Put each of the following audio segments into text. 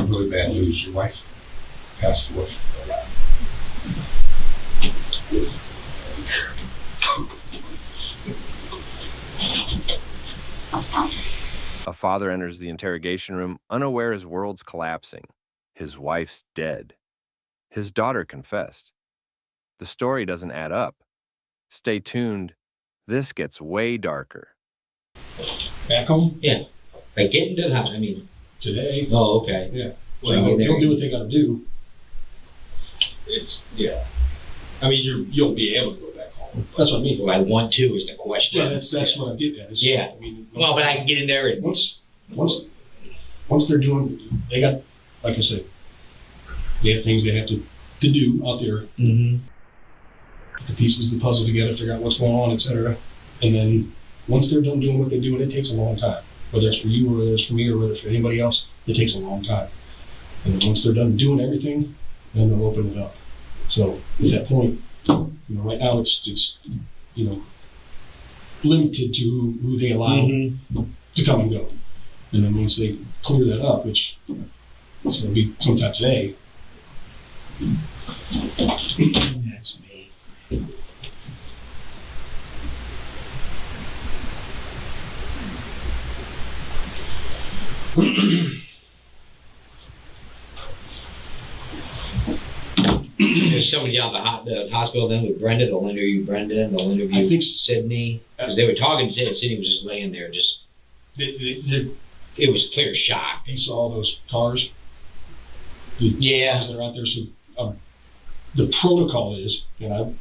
really bad news. Your wife passed away. A father enters the interrogation room, unaware his world's collapsing. His wife's dead. His daughter confessed. The story doesn't add up. Stay tuned. This gets way darker. Back home? Yeah. Like getting to the house, I mean. Today? Oh, okay. Yeah. Well, they'll do what they gotta do. It's, yeah. I mean, you'll be able to go back home. That's what I mean. Well, I want to is the question. Yeah, that's what I'm getting at. Yeah. I mean, well, but I can get in there and... Once they're doing, they got, like I said, they have things they have to do out there. Mm-hmm. Put the pieces of the puzzle together, figure out what's going on, etc. And then once they're done doing what they do, and it takes a long time. Whether it's for you, or whether it's for me, or whether it's for anybody else, it takes a long time. And then once they're done doing everything, then they'll open it up. So at that point, right now it's limited to who they allow to come and go. And then once they clear that up, which it's going to be sometime today. That's me. There's somebody down at the hospital then with Brenda. They'll interview Brenda. They'll interview I think Sydney. Because they were talking to Sydney. Sydney was just laying there. It was clear shock. You saw all those cars? Yeah. Cars that are out there. So the protocol is, and I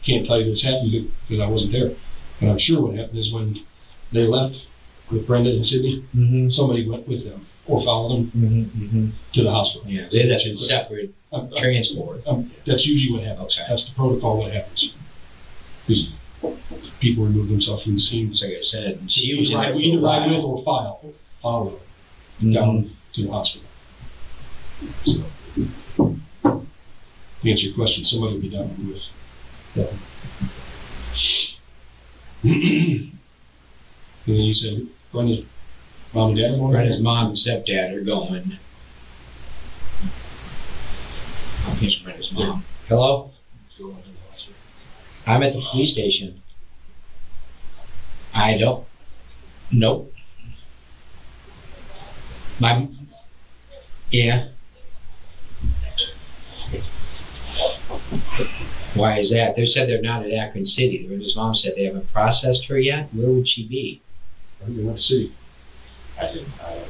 can't tell you this happened because I wasn't there, but I'm sure what happened is when they left with Brenda and Sydney, somebody went with them or followed them to the hospital. Yeah, they had that separate transport. That's usually what happens. Okay. That's the protocol what happens. Because people remove themselves from the scene. Like I said, she was in there for either a ride with while. or follow down to the hospital. So, to answer your question, somebody will be down with them. And then you said, Brenda's mom and dad are going? Brenda's mom and stepdad are going. I think it's Brenda's mom. Hello? I'm at the police station. I don't. Nope. Yeah. Why is that? They said they're not at Akron City. Brenda's mom said they haven't processed her yet. Where would she be? I don't know. City.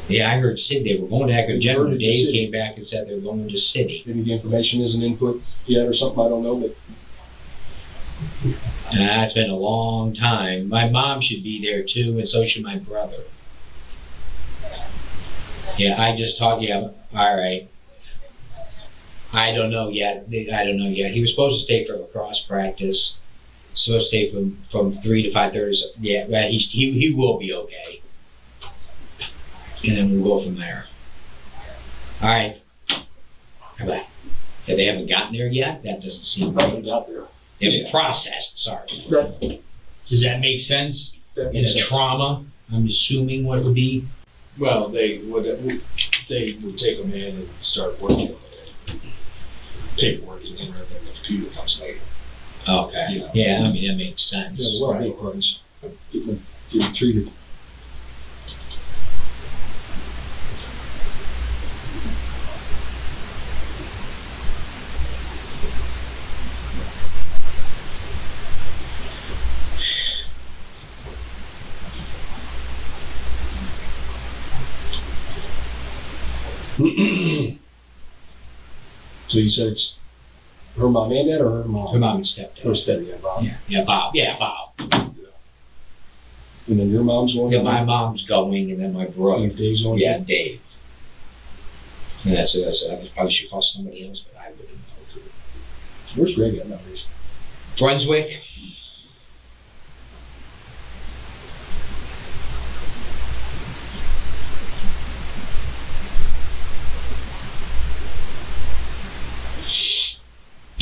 Yeah, I heard City. They were going to Akron General. Dave came back and said they're going to City. Maybe the information isn't input yet or something. I don't know, but. It's been a long time. My mom should be there too, and so should my brother. Yeah, I just talked. Yeah, all right. I don't know yet. He was supposed to stay for lacrosse practice. Supposed to stay from 3 to 5:30. Yeah, well, he will be okay. And then we'll go from there. All right. Bye. Yeah, they haven't gotten there yet? That doesn't seem right. Got there. They haven't processed, sorry. Right. Does that make sense? That In makes a sense. trauma, I'm assuming what it would be. Well, they would take them in and start working on it. Paperwork in there, and then the computer comes later. Okay. Yeah. Yeah, I mean, that makes sense. Yeah, the well-being parts. Getting treated. So you said it's her mom and dad, or her mom? Her mom and stepdad. Her stepdad, Bob. Yeah, Bob. Yeah, Bob. And then your mom's going? Yeah, my mom's going, and then my brother. And Dave's going? Yeah, Dave. And that's I probably should call somebody else, but I wouldn't know. Where's Greg at nowadays? Brunswick.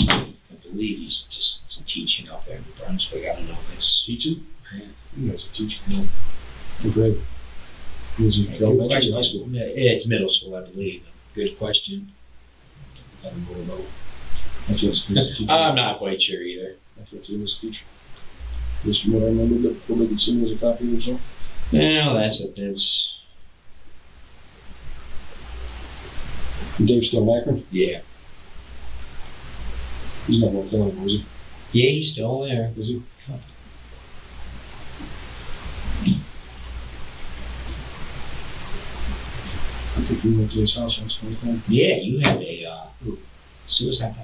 I believe he's just teaching up there in Brunswick. I don't know if it's Teaching? Yeah. He was a teacher. For Greg. He was in elementary or high school? It's middle school, I believe. good question. I don't know about. That's what's teacher. I'm not quite sure either. That's what's in this teacher. Just from what I remember, that they could send me as a copy or so. No, that's it. That's Dave still Macron? yeah. He's not working on it, is he? Yeah, he's still there. Is he? I think we went to his house once upon a time. Yeah, you had a suicide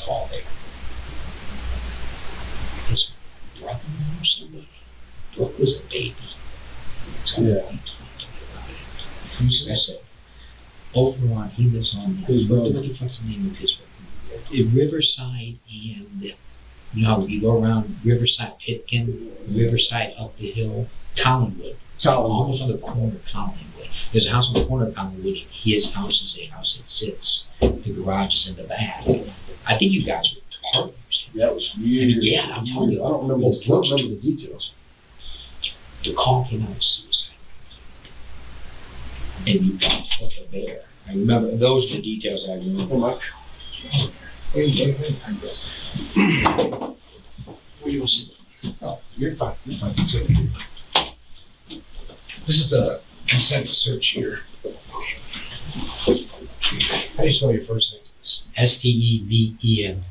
call there. His brother or somebody. Brooke was a baby. Yeah. I said, over on, he lives on, His brother. what's the name of his brother? Riverside and, you know, you go around Riverside, Pitkin, Riverside up the hill, Collinwood. Almost on the corner of Collinwood. There's a house on the corner of Collinwood, and his house is a house that sits. The garage is in the back. I think you guys were partners. That was years. Yeah, I'm telling you. I don't remember the details. The call came out of suicide. And you got a bear. I remember, those are the details I remember. How much? Hey. What do you want to see? Oh, you're fine. It's okay. This is the consent to search here. How do you spell your first name? Steven.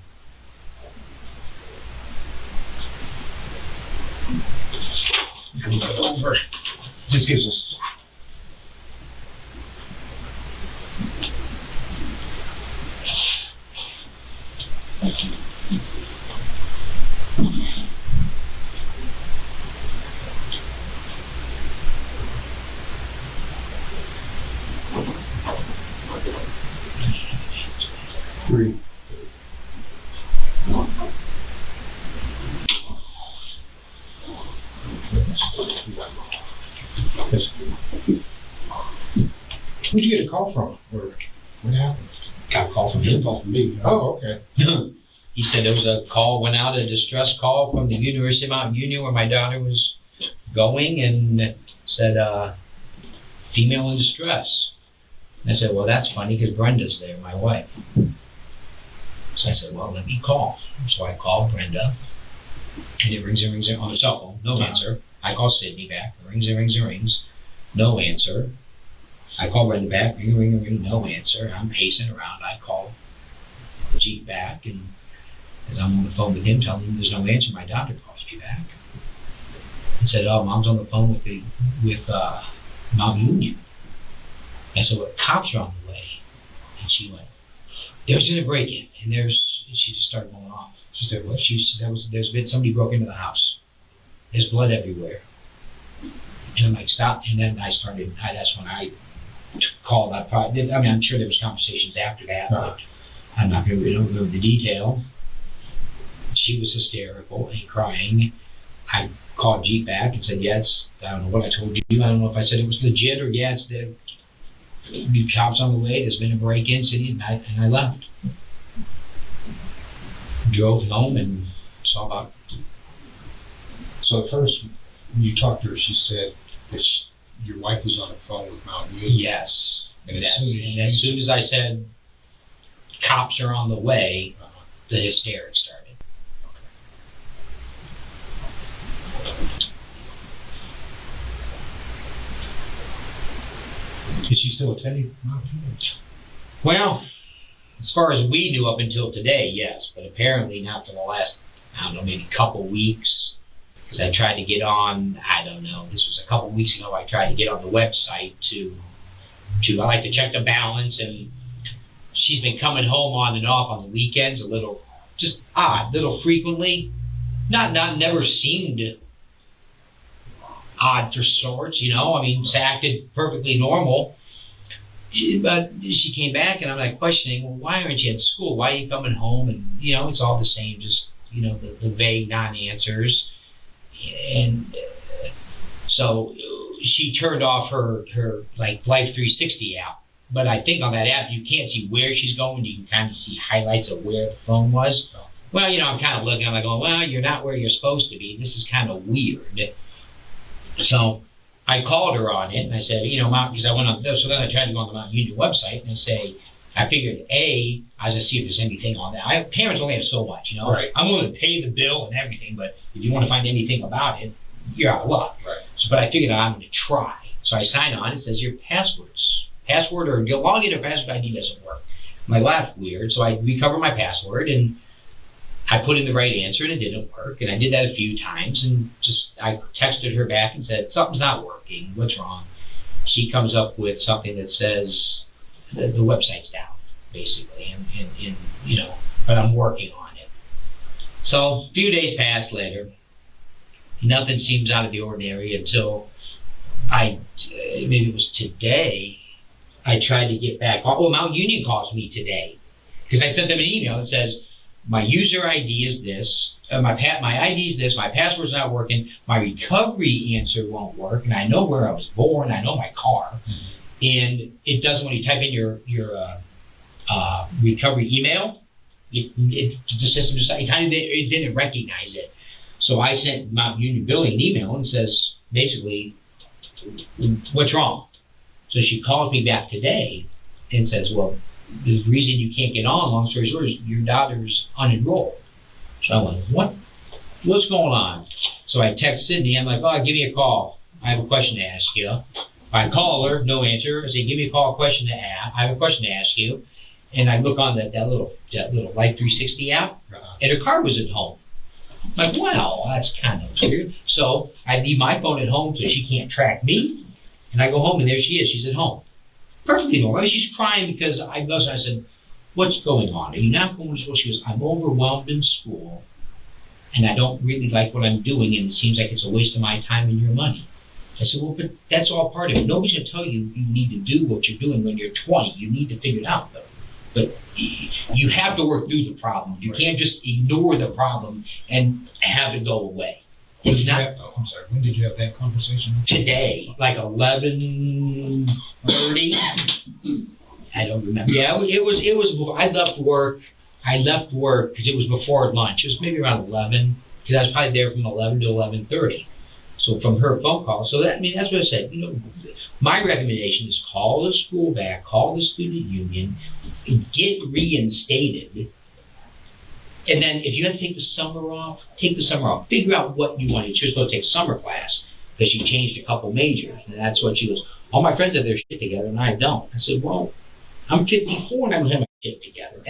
Come right over. Just gives us. Three. Who'd you get a call from? Or what happened? Got a call from He him. called from me. Oh, okay. He said there was a call, went out, a distress call from the University of Mount Union where my daughter was going, and said, female in distress. And I said, well, that's funny because Brenda's there, my wife. So I said, well, let me call. So I called Brenda, and it rings on the cell phone, no answer. I call Sydney back, it rings, no answer. I call Brenda back, ring, no answer. I'm pacing around. I call Jeep back, and as I'm on the phone with him, telling him there's no answer, my doctor calls me back and said, "Oh, Mom's on the phone with Mount Union." I said, "Well, cops are on the way," and she went, "There's been a break-in," and she just started going off. She said, "What?" She said, "There's been somebody broke into the house. There's blood everywhere." And I'm like, "Stop!" And then that's when I called. I'm sure there was conversations after that, but I'm not going to remember the detail. She was hysterical and crying. I called Jeep back and said, I don't know what I told you. I don't know if I said it was legit or it's the cops on the way. There's been a break-in city, and I left. Drove home and saw about. So at first, when you talked to her, she said that your wife was on the phone with Mount Union. Yes. And As soon as I said cops are on the way, the hysterics started. Is she still attending Mount Union? Well, as far as we knew up until today, yes, but apparently not for the last, I don't know, maybe couple weeks. Because I tried to get on, I don't know, this was a couple weeks ago, I tried to get on the website I like to check the balance, and she's been coming home on and off on the weekends a little, just odd, little frequently. Not never seemed odd for sorts, I mean, it's acted perfectly normal. But she came back, and I'm like questioning, well, why aren't you at school? Why are you coming home? And, it's all the same, just, the vague non-answers. And so she turned off her like Life 360 app. But I think on that app, you can't see where she's going. You can kind of see highlights of where the phone was. Well, I'm kind of looking, I'm like going, well, you're not where you're supposed to be. This is kind of weird. So I called her on it and I said, because I went on this, so then I tried to go on the Mount Union website and say, I figured I was gonna see if there's anything on that. Parents only have so much, Right. I'm willing to pay the bill and everything, but if you want to find anything about it, you're out of luck. Right. So, but I figured I'm gonna try. So I sign on, it says your password or your login or password ID doesn't work. I'm like, well, that's weird. So I recover my password and I put in the right answer and it didn't work. And I did that a few times and I texted her back and said, something's not working. What's wrong? She comes up with something that says the website's down, basically. And but I'm working on it. So a few days pass later. Nothing seems out of the ordinary until maybe it was today, I tried to get back. Well, Mount Union calls me today because I sent them an email that says, my user ID is this, my ID is this, my password's not working, my recovery answer won't work, and I know where I was born, I know my car, and it doesn't, when you type in your recovery email, the system just, it didn't recognize it. So I sent Mount Union Billing an email and says, basically, what's wrong? So she calls me back today and says, well, the reason you can't get on, long story short, is your daughter's unenrolled. So I went, what's going on? So I text Sydney, I'm like, give me a call. I have a question to ask you. I call her, no answer. I say, give me a call, I have a question to ask you. And I look on that little Life 360 app, and her car was at home. I'm like, wow, that's kind of weird. So I leave my phone at home so she can't track me. And I go home and there she is. She's at home. Perfectly normal. She's crying because I said, what's going on? Are you not going to school? She goes, I'm overwhelmed in school and I don't really like what I'm doing and it seems like it's a waste of my time and your money. I said, well, but that's all part of it. Nobody's going to tell you you need to do what you're doing when you're 20. You need to figure it out, though. But you have to work through the problem. You can't just ignore the problem and have it go away. It's not. I'm sorry. When did you have that conversation? Today, like 11:30. I don't remember. Yeah, it was. I left work because it was before lunch. It was maybe around 11 because I was probably there from 11 to 11:30. So from her phone call. So that's what I said. My recommendation is call the school back, call the student union, get reinstated. And then if you have to take the summer off, take the summer off. Figure out what you want. She was supposed to take summer class because she changed a couple majors. And that's what she goes, all my friends have their shit together and I don't. I said, well, I'm 54 and I don't have my shit together.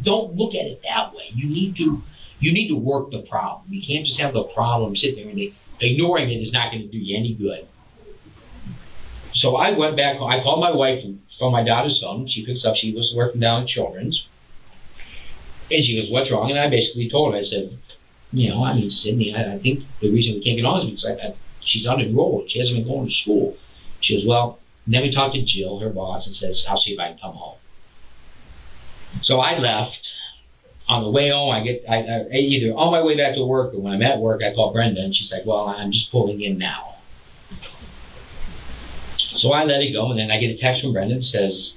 Don't look at it that way. You need to work the problem. You can't just have the problem sit there and ignoring it is not going to do you any good. So I went back, I called my wife from my daughter's phone. She picks up, she was working down at Children's. And she goes, what's wrong? And I basically told her, I said, Sydney, I think the reason we can't get on is because she's unenrolled. She hasn't been going to school. She goes, well, and then we talked to Jill, her boss, and says, I'll see if I can come home. So I left. On the way home, I either on my way back to work or when I'm at work, I call Brenda and she's like, well, I'm just pulling in now. So I let it go and then I get a text from Brenda that says,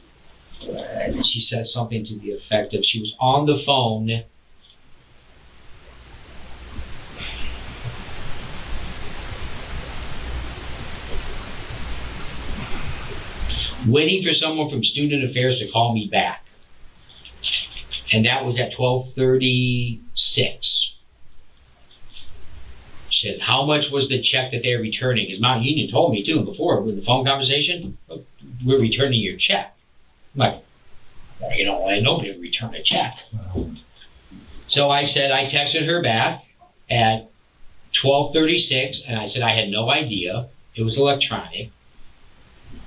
she says something to the effect of she was on the phone waiting for someone from Student Affairs to call me back. And that was at 12:36. She said, how much was the check that they're returning? Because Mount Union told me too before with the phone conversation, we're returning your check. I'm like, well, nobody would return a check. So I texted her back at 12:36 and I said I had no idea. It was electronic.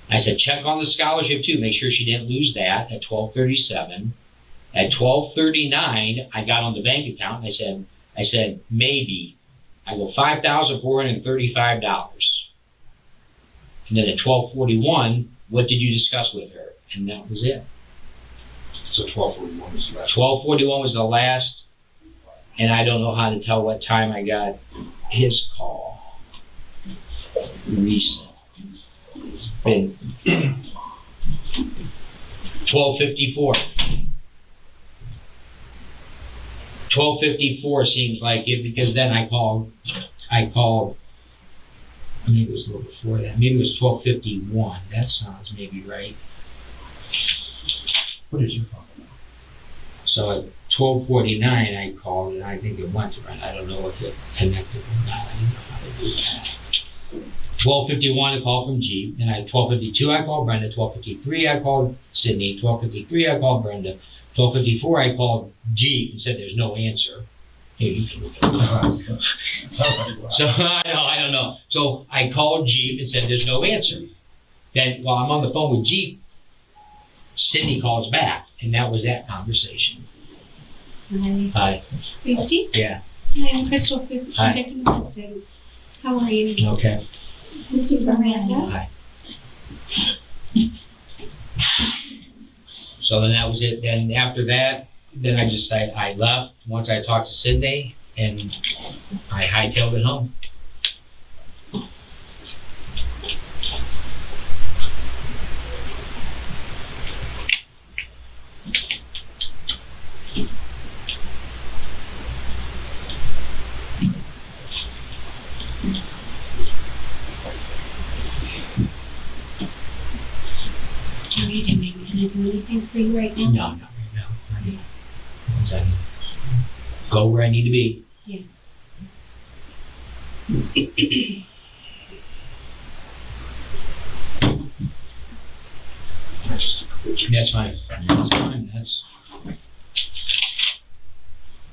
I said, check on the scholarship too. Make sure she didn't lose that at 12:37. At 12:39, I got on the bank account and I said, maybe. I go, $5,435. And then at 12:41, what did you discuss with her? And that was it. So 12:41 was the last. 12:41 was the last, and I don't know how to tell what time I got his call. Recent. It's been 12:54. 12:54 seems like it because then I called Maybe it was a little before that. Maybe it was 12:51. That sounds maybe right. What did you find out? So at 12:49, I called, and I think it went to Brenda. I don't know if it connected or not. I don't know how to do that. 12:51, I called from G. Then at 12:52, I called Brenda. 12:53, I called Sydney. 12:53, I called Brenda. 12:54, I called G and said there's no answer. Here, you can look at it. So I don't know. So I called Jeep and said there's no answer. Then while I'm on the phone with Jeep, Sydney calls back, and that was that conversation. Hi. Hi. Christy? Yeah. Hi, I'm Crystal. Hi. Victim Assistant. How are you? Okay. Mr. Miranda? Hi. So then that was it. Then after that, then I left once I talked to Sydney, and I hightailed it home. How are you doing? Can I do anything for you right now? No, not right now. Not yet. Once I go where I need to be. Yes. That's fine. That's fine. That's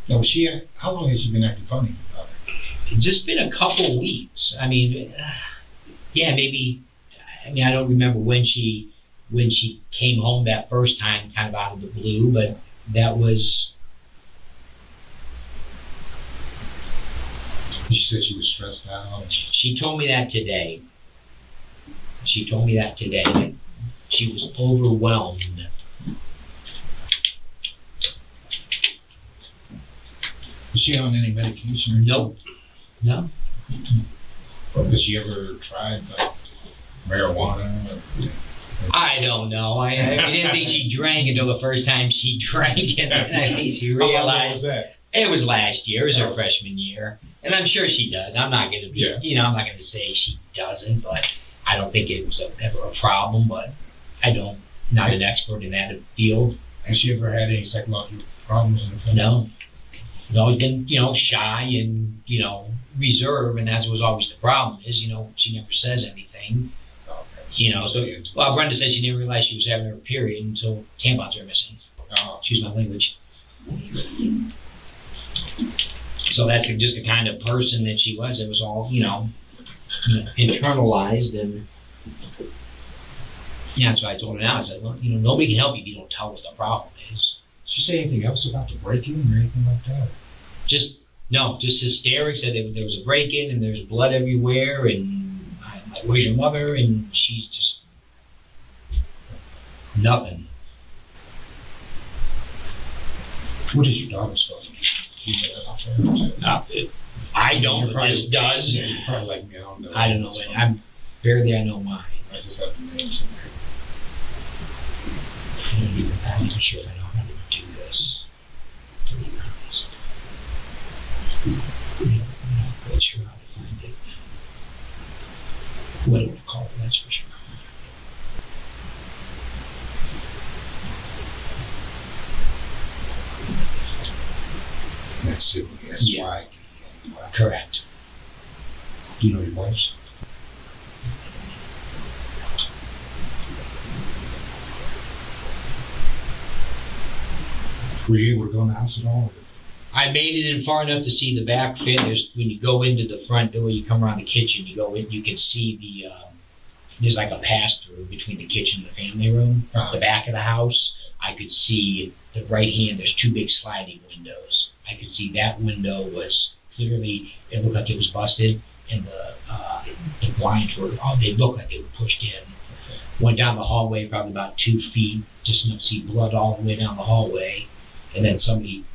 Now, how long has she been acting funny about it? just been a couple weeks. I mean, yeah, maybe. I mean, I don't remember when she came home that first time, kind of out of the blue, but that was. She said she was stressed out. She told me that today. That she was overwhelmed. Was she on any medication? Nope. No. Has she ever tried marijuana? I don't know. I didn't think she drank until the first time she drank, and then I think she How long realized. was that? It was last year. It was her freshman year, and I'm sure she does. I'm not going to be, Yeah. I'm not going to say she doesn't, but I don't think it was ever a problem. But not an expert in that field. Has she ever had any psychological problems in the family? No. She's always been, shy and, reserved, and that was always the problem. Is, she never says anything. Okay. So Brenda said she didn't realize she was having her period until tampons were missing. Excuse my language. So that's just the kind of person that she was. It was all, internalized, and that's why I told her now. I said, well, nobody can help you if you don't tell what the problem is. Did she say anything else about the break-in or anything like that? Just hysterics. Said there was a break-in and there's blood everywhere, and I'm like, where's your mother? And she's just nothing. What is your daughter supposed to be? Do you know that out there? I don't. This does. Yeah, you're probably like me. I don't know. I don't know. I know mine. I just have the names in there. I'm not sure I know how to do this. To be honest, I'm not quite sure how to find it. What do we call it? That's for sure. That's it. Yeah. Correct. Do you know your wife's? Were you able to go in the house at all? I made it in far enough to see the back fit. When you go into the front door, you come around the kitchen, you go in, you can see there's like a pass-through between the kitchen and the family room. The back of the house, I could see the right hand, there's two big sliding windows. I could see that window was clearly, it looked like it was busted, and the blinds they looked like they were pushed in. Went down the hallway probably about 2 feet, just enough to see blood all the way down the hallway. And then somebody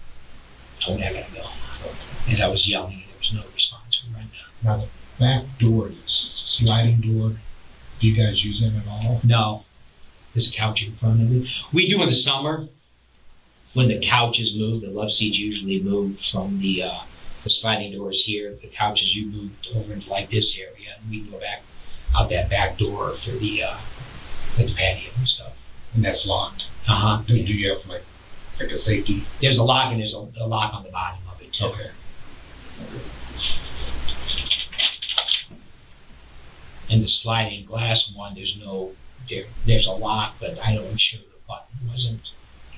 told me I gotta go. As I was yelling, there was no response from Brenda. Now the back door, the sliding door, do you guys use that at all? No. There's a couch in front of it. We do in the summer, when the couches move, the love seats usually move from the sliding doors here. The couches you moved over into like this area. and we can go back out that back door for the patio and stuff. And that's locked. Do Yeah. you have like a safety? There's a lock, and there's a lock on the bottom of it too. Okay. And the sliding glass one, there's a lock, but I'm sure the button wasn't.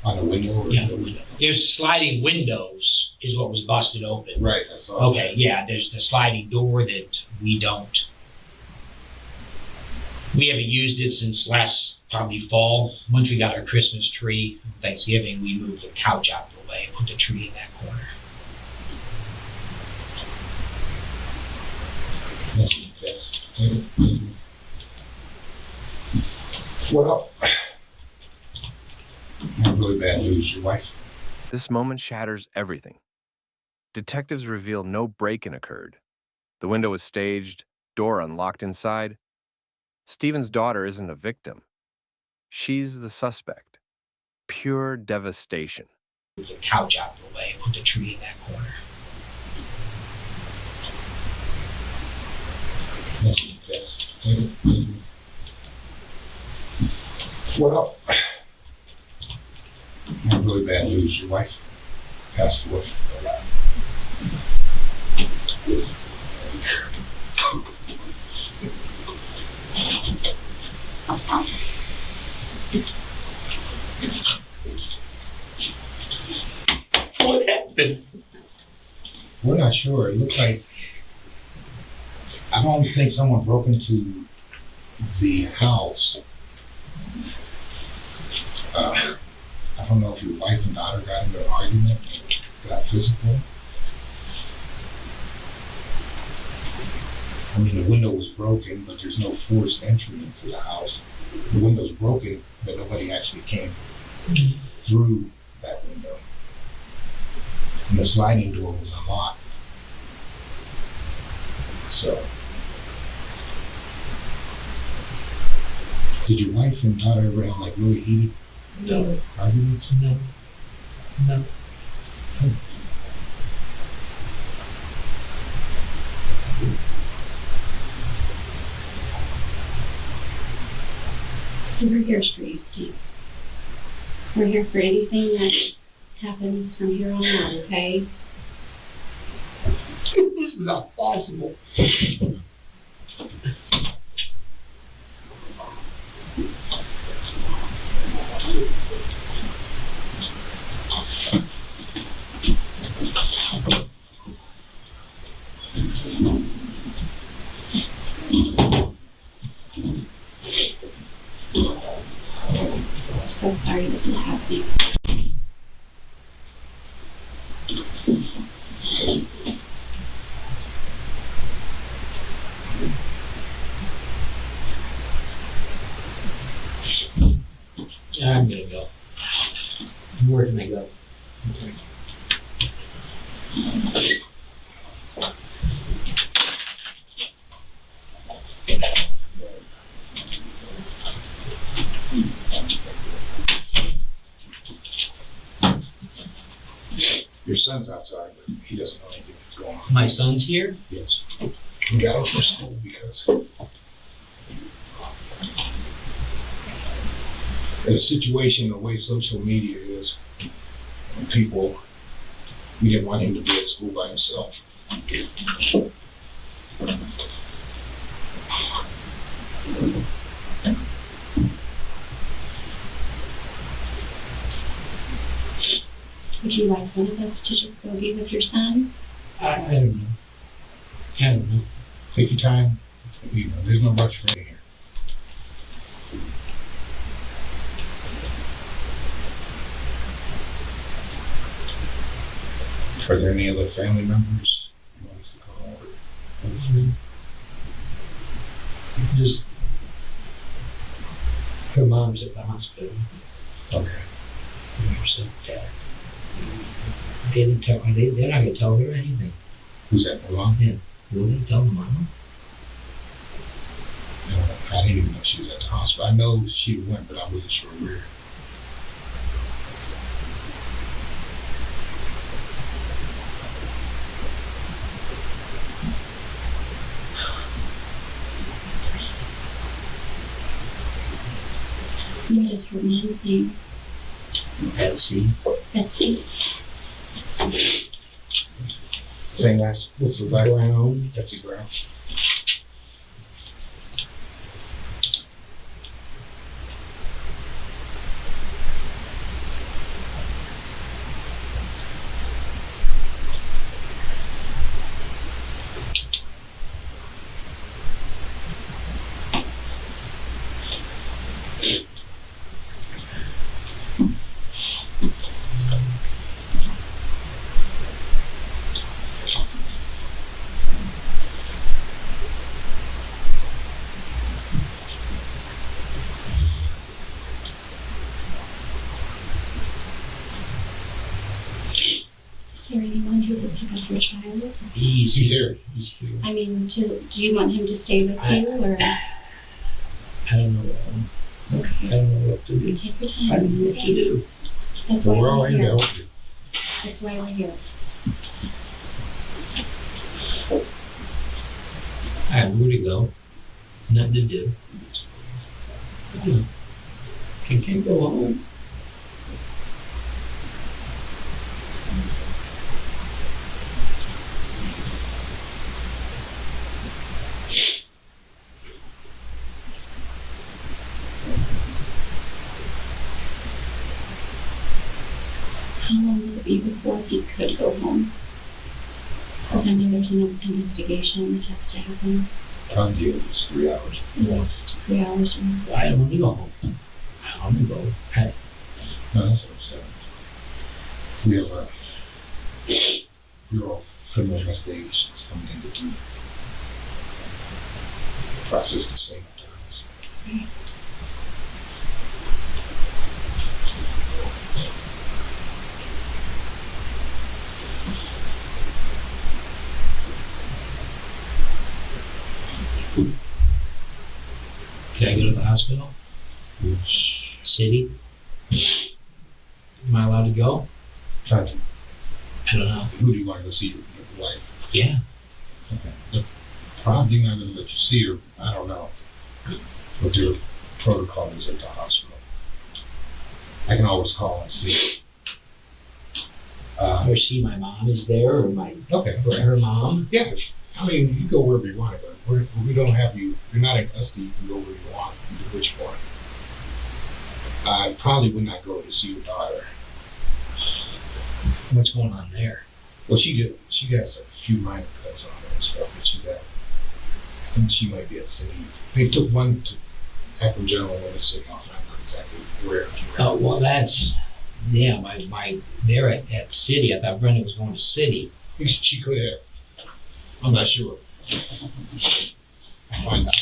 On the window? Or Yeah, the window. There's sliding windows is what was busted open. Right, that's all. Okay, yeah, there's the sliding door that we haven't used it since last probably fall. Once we got our Christmas tree on Thanksgiving, we moved the couch out of the way and put the tree in that corner. Well, I have really bad news. Your wife? This moment shatters everything. Detectives reveal no break-in occurred. The window was staged, door unlocked inside. Stephen's daughter isn't a victim. She's the suspect. Pure devastation. Move the couch out of the way and put the tree in that corner. Well, I have really bad news. Your wife passed away. What happened? We're not sure. It looks like, I don't think someone broke into the house. I don't know if your wife and daughter got into an argument, got physical. I mean, the window was broken, but there's no forced entry into the house. The window's broken, but nobody actually came through that window. And the sliding door was unlocked. So, did your wife and daughter ever have like really heated No. arguments? No. No. So we're here for you, Steve. We're here for anything that happens from here on out, okay? This is not possible. I'm so sorry this is happening. I'm gonna go. Where can I go? Okay. Your son's outside, but he doesn't know anything that's going on. My son's here? Yes. We got him for school because in a situation, the way social media is, people, we didn't want him to be at school by himself. Would you like one of us to just go be with your son? I don't know. I don't know. Take your time. You know, there's no rush for any here. Are there any other family members you want us to call over? Just her mom's at the hospital. Okay. So, they didn't tell her. They're not gonna tell her anything. Who's that, your mom? Yeah. Will they tell the mama? No, I didn't even know she was at the hospital. I know she went, but I wasn't sure where. her mom's name. Betsy. Betsy. Same last, what's the last? Brown. Betsy Brown. Is there anyone who would pick up your child? He's He's here. He's here. I mean, do you want him to stay with you, or I don't know. I don't know what to do. take your I don't time? know what to do. That's So why we're all we're in here. there. That's why we're here. I have nowhere to go. Nothing to do. Can't go home. How long will it be before he could go home? Because I know there's an investigation that has to happen. Time deal is 3 hours. At least 3 hours. Or I don't want to go home. I want to go. No, that's what I'm saying. We have a Bureau of Criminal Investigations coming in to do process the same times. Can I go to the hospital? Which City? Am I allowed to go? trying to, I don't know. who do you want to go see? Your wife? Yeah. Okay. They're probably not going to let you see her. I don't know what their protocol is at the hospital. I can always call and see. Or see my mom is there, or my Okay. or her mom. Yeah, I mean, you go wherever you want to go. We don't have you, you're not in custody, you can go where you want, you do what you want. I probably would not go to see your daughter. What's going on there? Well, she has a few minor cuts on her and stuff, but I think she might be at city. They took one to Akron General and the city off, I'm not exactly where. Oh, well, that's, yeah, they're at City. I thought Brenda was going to City. She could have. I'm not sure. I'll find out.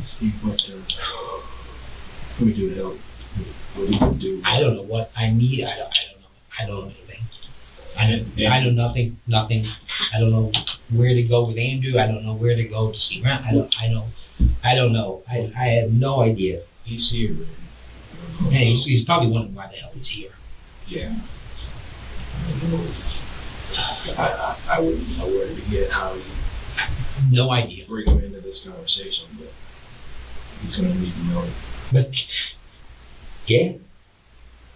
Steve, what we do to help? What do you do? I don't know what I need. I don't know. I don't know anything. I know nothing. I don't know where to go with Andrew. I don't know where to go to see Grant. I don't know. I have no idea. He's here. Hey, he's probably wondering why the hell he's here. Yeah. I wouldn't know where to begin, how you No idea. bring him into this conversation, but he's going to need to know. But yeah,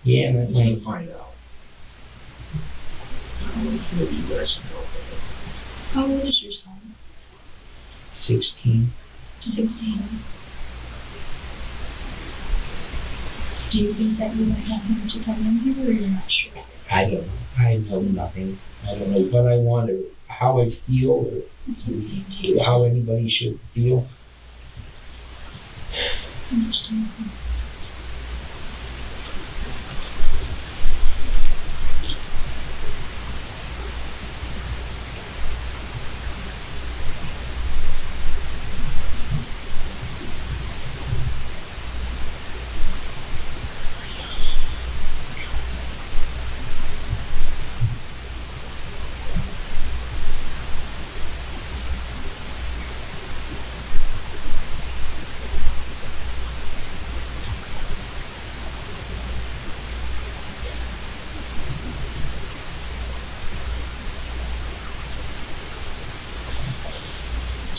He's going like, to find out. I don't know if maybe you guys can help him. How old is your son? 16. 16. Do you think that you might want him to come in here, or you're not sure? I don't know. I know nothing. I don't know what I want or how I feel That's okay. or how anybody should feel. Understandable.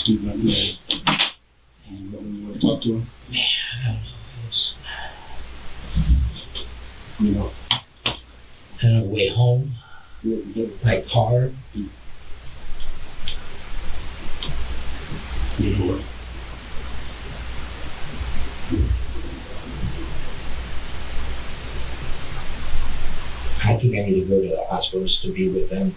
student under there. And what we want to talk to him, Man, I don't know. It's, you know, I don't know, the way home, like car. you know what? I think I need to go to the hospitals to be with them.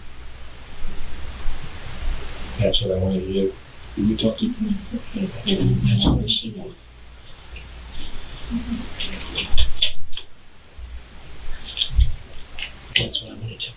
That's what I wanted to do. Did you talk to him? That's okay. And that's where she is. That's what I'm gonna do.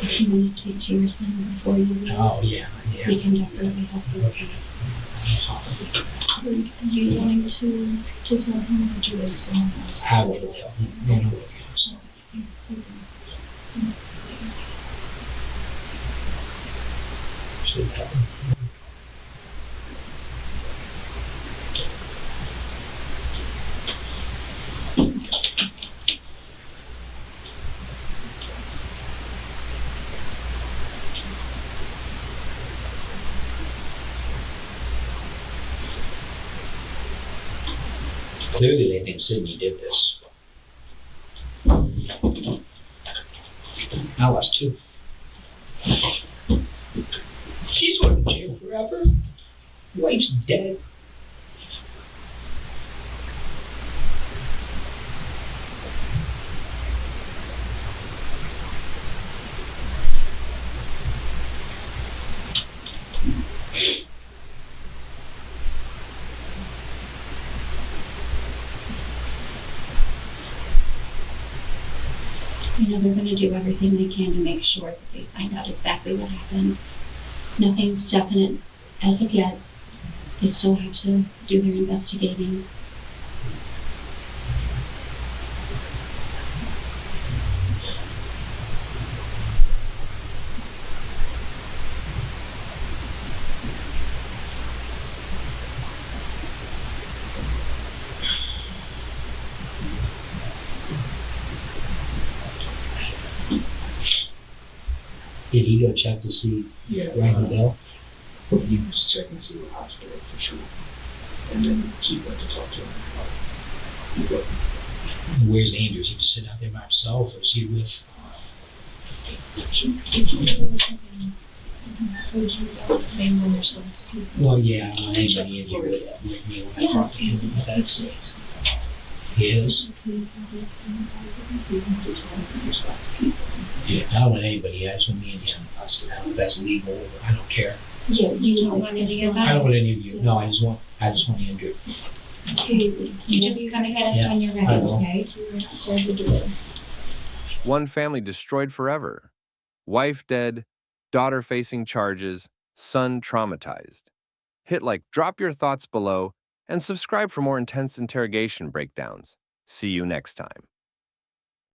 If you want to speak to your son before you leave, Oh, yeah, yeah. we can definitely help you with that. Are you going to tell him or do it someone else? I will tell him. No, no, no. Should tell him. Clearly, they think Sydney did this. I lost two. She's going to jail forever. Wife's dead. You know, they're going to do everything they can to make sure that they find out exactly what happened. Nothing's definite as of yet. They still have to do their investigating. Did he go check to see Yeah. Ryan Bell? He was checking to see the hospital for sure. And then she went to talk to him about he wasn't. Where's Andrew? Is he just sitting out there by himself, or is he with? Well, yeah, anybody in here with me when I talk to him. That's it. He is? Yeah, I don't want anybody else with me and him. Us to have that's legal. I don't care. Yeah, you don't want any of that? I don't want any of you. No, I just want Andrew. So you just come and get us Yeah, when you're I ready, will. okay? So you do it. One family destroyed forever. Wife dead, daughter facing charges, son traumatized. Hit like, drop your thoughts below, and subscribe for more intense interrogation breakdowns. See you next time.